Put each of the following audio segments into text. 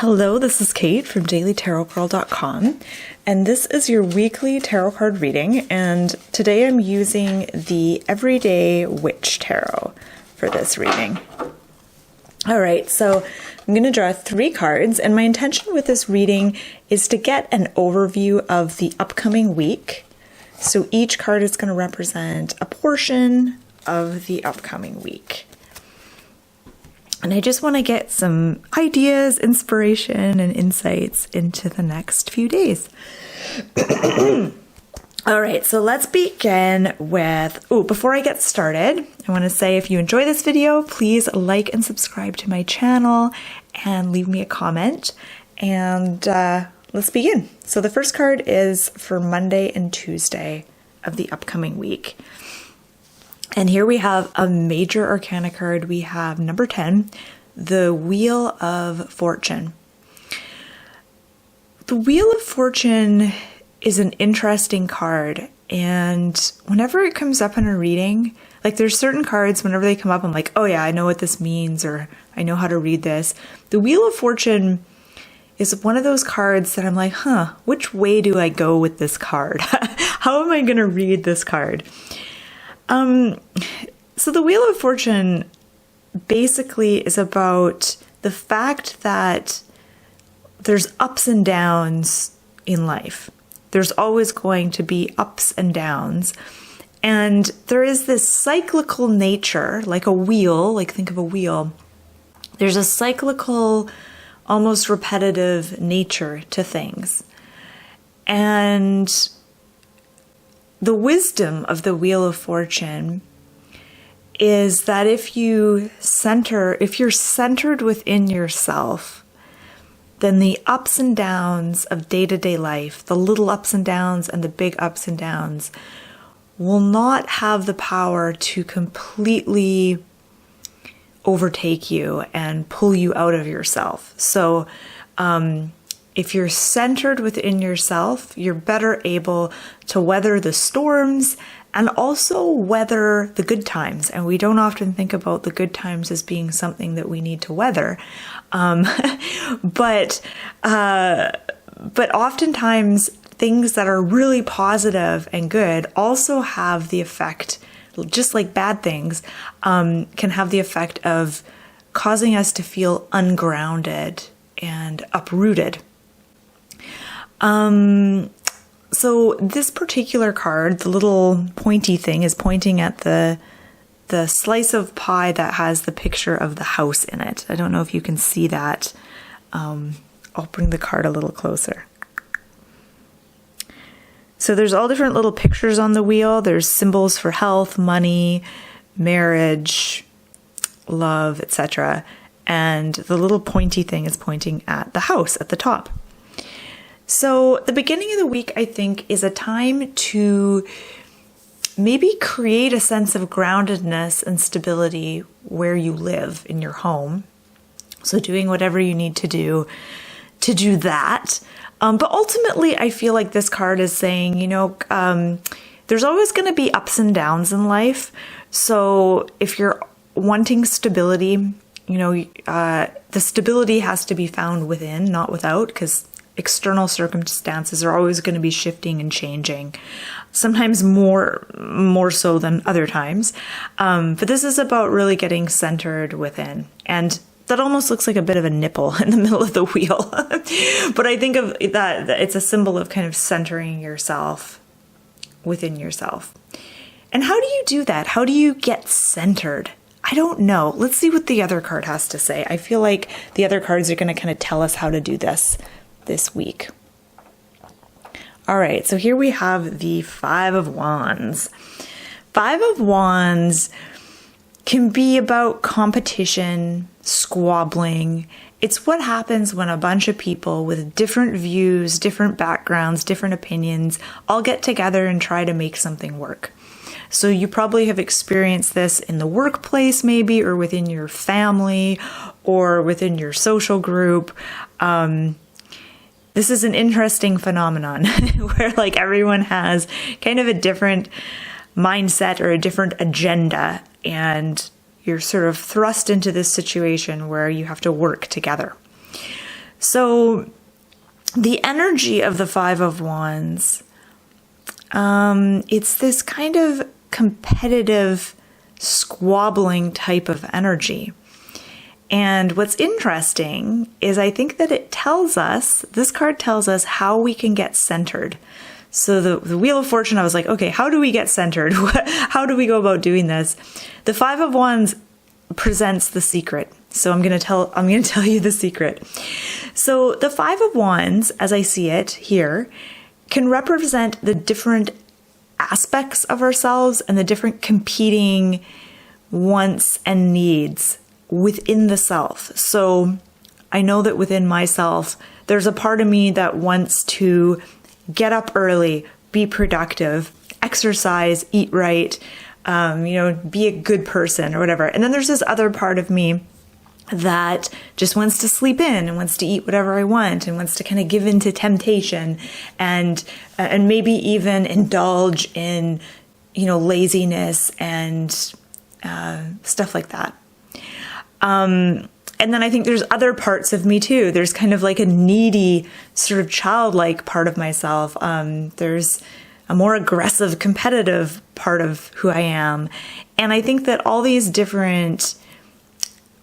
Hello, this is Kate from dailytarotgirl.com, and this is your weekly tarot card reading, and today I'm using the Everyday Witch Tarot for this reading. Alright, so I'm going to draw 3 cards, and my intention with this reading is to get an overview of the upcoming week. So each card is going to represent a portion of the upcoming week. And I just want to get some ideas, inspiration, and insights into the next few days. All right, so let's begin with, before I get started, I want to say if you enjoy this video, please like and subscribe to my channel and leave me a comment. And let's begin. So the first card is for Monday and Tuesday of the upcoming week. And here we have a major arcana card. We have number 10, the Wheel of Fortune. The Wheel of Fortune is an interesting card. And whenever it comes up in a reading, like there's certain cards, whenever they come up, I'm like, oh yeah, I know what this means, or I know how to read this. The Wheel of Fortune is one of those cards that I'm like, which way do I go with this card? How am I going to read this card? So the Wheel of Fortune basically is about the fact that there's ups and downs in life. There's always going to be ups and downs. And there is this cyclical nature, like a wheel, like think of a wheel. There's a cyclical, almost repetitive nature to things. And the wisdom of the Wheel of Fortune is that if you're centered within yourself, then the ups and downs of day-to-day life, the little ups and downs and the big ups and downs, will not have the power to completely overtake you and pull you out of yourself. So, if you're centered within yourself, you're better able to weather the storms and also weather the good times. And we don't often think about the good times as being something that we need to weather. But oftentimes things that are really positive and good also have the effect, just like bad things, can have the effect of causing us to feel ungrounded and uprooted. So this particular card, the little pointy thing, is pointing at the slice of pie that has the picture of the house in it. I don't know if you can see that. I'll bring the card a little closer. So there's all different little pictures on the wheel. There's symbols for health, money, marriage, love, etc. And the little pointy thing is pointing at the house at the top. So the beginning of the week, I think, is a time to maybe create a sense of groundedness and stability where you live in your home. So doing whatever you need to do that. But ultimately, I feel like this card is saying, there's always going to be ups and downs in life. So if you're wanting stability, the stability has to be found within, not without, because external circumstances are always going to be shifting and changing, sometimes more so than other times. But this is about really getting centered within. And that almost looks like a bit of a nipple in the middle of the wheel. But I think of that it's a symbol of kind of centering yourself within yourself. And how do you do that? How do you get centered? I don't know. Let's see what the other card has to say. I feel like the other cards are going to kind of tell us how to do this week. All right, so here we have the Five of Wands. Five of Wands can be about competition, squabbling. It's what happens when a bunch of people with different views, different backgrounds, different opinions all get together and try to make something work. So you probably have experienced this in the workplace maybe, or within your family, or within your social group. This is an interesting phenomenon where like everyone has kind of a different mindset or a different agenda, and you're sort of thrust into this situation where you have to work together. So the energy of the Five of Wands, it's this kind of competitive, squabbling type of energy. And what's interesting is I think that this card tells us how we can get centered. So the Wheel of Fortune, I was like, okay, how do we get centered? How do we go about doing this? The Five of Wands presents the secret. So I'm going to tell you the secret. So the Five of Wands, as I see it here, can represent the different aspects of ourselves and the different competing wants and needs within the self. So I know that within myself, there's a part of me that wants to get up early, be productive, exercise, eat right, be a good person or whatever. And then there's this other part of me that just wants to sleep in and wants to eat whatever I want and wants to kind of give in to temptation and maybe even indulge in, laziness and stuff like that. And then I think there's other parts of me too. There's kind of like a needy, sort of childlike part of myself. There's a more aggressive, competitive part of who I am. And I think that all these different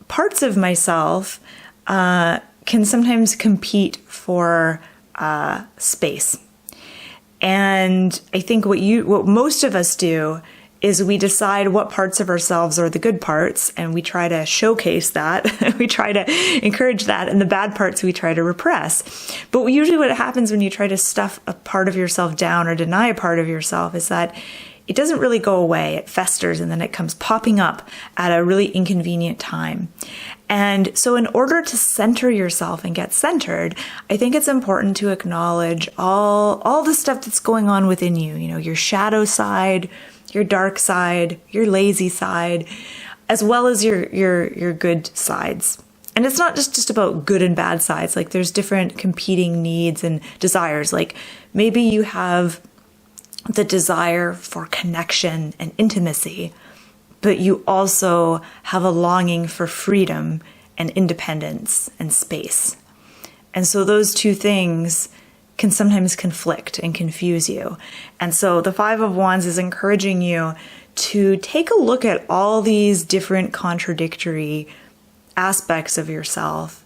parts of myself can sometimes compete for space. And I think what most of us do is we decide what parts of ourselves are the good parts, and we try to showcase that. We try to encourage that, and the bad parts we try to repress. But usually what happens when you try to stuff a part of yourself down or deny a part of yourself is that it doesn't really go away. It festers, and then it comes popping up at a really inconvenient time. And so in order to center yourself and get centered, I think it's important to acknowledge all the stuff that's going on within you, your shadow side, your dark side, your lazy side, as well as your good sides. And it's not just about good and bad sides. Like there's different competing needs and desires. Like maybe you have the desire for connection and intimacy, but you also have a longing for freedom and independence and space. And so those two things can sometimes conflict and confuse you. And so the Five of Wands is encouraging you to take a look at all these different contradictory aspects of yourself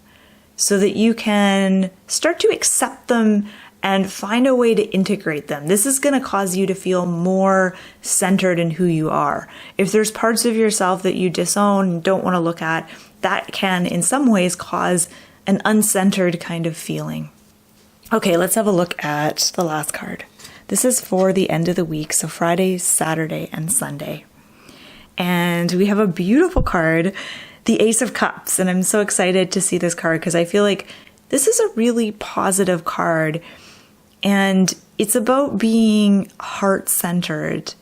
so that you can start to accept them and find a way to integrate them. This is going to cause you to feel more centered in who you are. If there's parts of yourself that you disown and don't want to look at, that can in some ways cause an uncentered kind of feeling. Okay, let's have a look at the last card. This is for the end of the week, so Friday, Saturday, and Sunday. And we have a beautiful card, the Ace of Cups. And I'm so excited to see this card because I feel like this is a really positive card. And it's about being heart-centered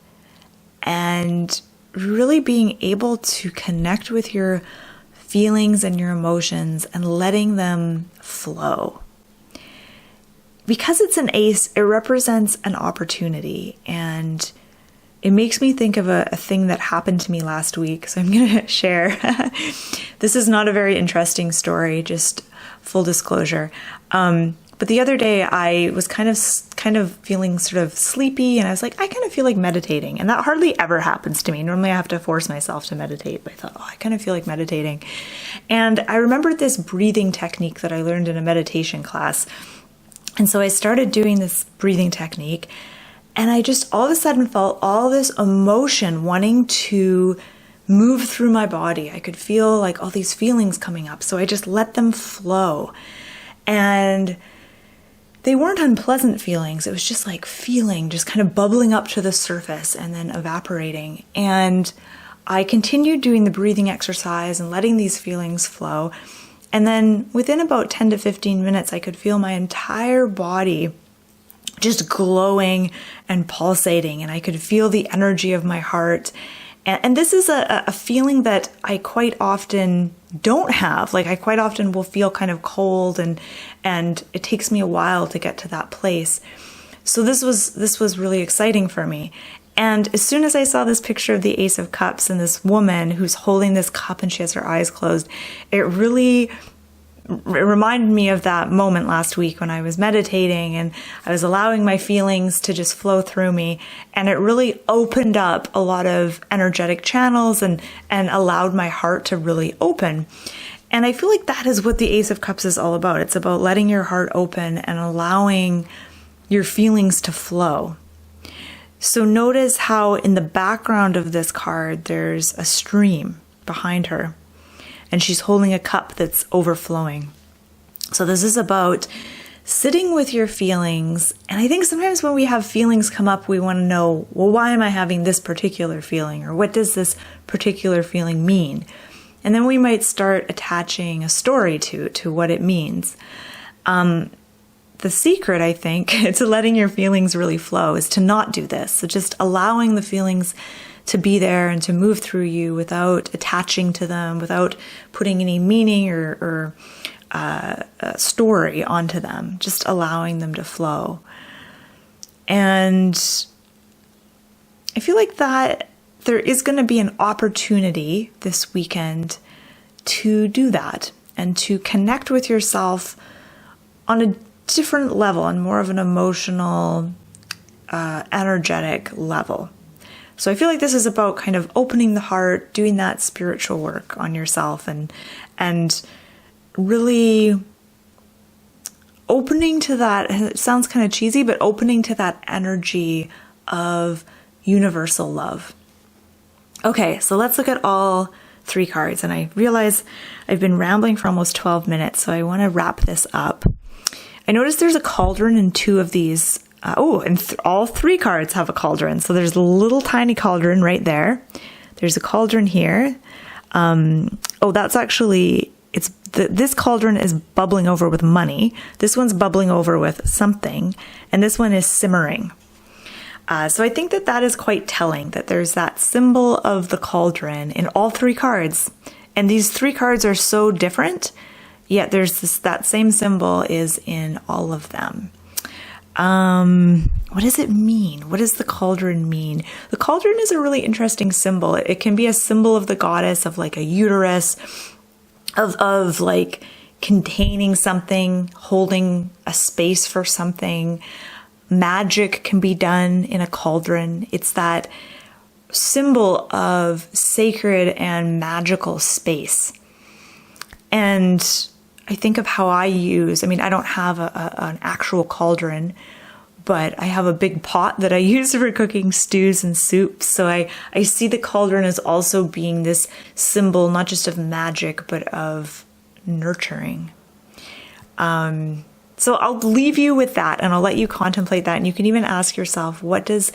and really being able to connect with your feelings and your emotions and letting them flow. Because it's an ace, it represents an opportunity, and it makes me think of a thing that happened to me last week. So I'm going to share. This is not a very interesting story, just full disclosure. But the other day I was kind of feeling sort of sleepy, and I was like, I kind of feel like meditating. And that hardly ever happens to me. Normally I have to force myself to meditate, but I thought, I kind of feel like meditating. And I remembered this breathing technique that I learned in a meditation class. And so I started doing this breathing technique, and I just all of a sudden felt all this emotion wanting to move through my body. I could feel like all these feelings coming up. So I just let them flow. And they weren't unpleasant feelings. It was just like feeling, just kind of bubbling up to the surface and then evaporating. And I continued doing the breathing exercise and letting these feelings flow. And then within about 10 to 15 minutes, I could feel my entire body just glowing and pulsating. And I could feel the energy of my heart. And this is a feeling that I quite often don't have. Like I quite often will feel kind of cold and it takes me a while to get to that place. So this was really exciting for me. And as soon as I saw this picture of the Ace of Cups and this woman who's holding this cup and she has her eyes closed, it really reminded me of that moment last week when I was meditating and I was allowing my feelings to just flow through me. And it really opened up a lot of energetic channels and allowed my heart to really open. And I feel like that is what the Ace of Cups is all about. It's about letting your heart open and allowing your feelings to flow. So notice how in the background of this card, there's a stream behind her. And she's holding a cup that's overflowing. So this is about sitting with your feelings. And I think sometimes when we have feelings come up, we want to know, well, why am I having this particular feeling? Or what does this particular feeling mean? And then we might start attaching a story to what it means. The secret, I think, to letting your feelings really flow is to not do this. So just allowing the feelings to be there and to move through you without attaching to them, without putting any meaning or story onto them, just allowing them to flow. And I feel like that there is going to be an opportunity this weekend to do that and to connect with yourself on a different level, on more of an emotional, energetic level. So I feel like this is about kind of opening the heart, doing that spiritual work on yourself and really opening to that. It sounds kind of cheesy, but opening to that energy of universal love. Okay, so let's look at all 3 cards. And I realize I've been rambling for almost 12 minutes, so I want to wrap this up. I noticed there's a cauldron in 2 of these. All 3 cards have a cauldron. So there's a little tiny cauldron right there. There's a cauldron here. That's actually, this cauldron is bubbling over with money. This one's bubbling over with something. And this one is simmering. So I think that is quite telling, that there's that symbol of the cauldron in all 3 cards. And these 3 cards are so different, yet that same symbol is in all of them. What does it mean? What does the cauldron mean? The cauldron is a really interesting symbol. It can be a symbol of the goddess, of like a uterus, of like containing something, holding a space for something. Magic can be done in a cauldron. It's that symbol of sacred and magical space. And I think of how I don't have an actual cauldron, but I have a big pot that I use for cooking stews and soups. So I see the cauldron as also being this symbol, not just of magic, but of nurturing. So I'll leave you with that and I'll let you contemplate that. And you can even ask yourself, what does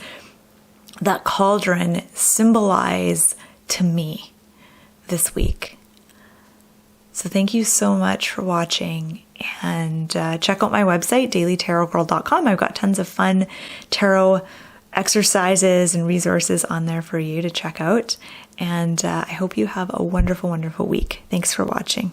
that cauldron symbolize to me this week? So thank you so much for watching, and check out my website, dailytarotgirl.com. I've got tons of fun tarot exercises and resources on there for you to check out. And I hope you have a wonderful, wonderful week. Thanks for watching.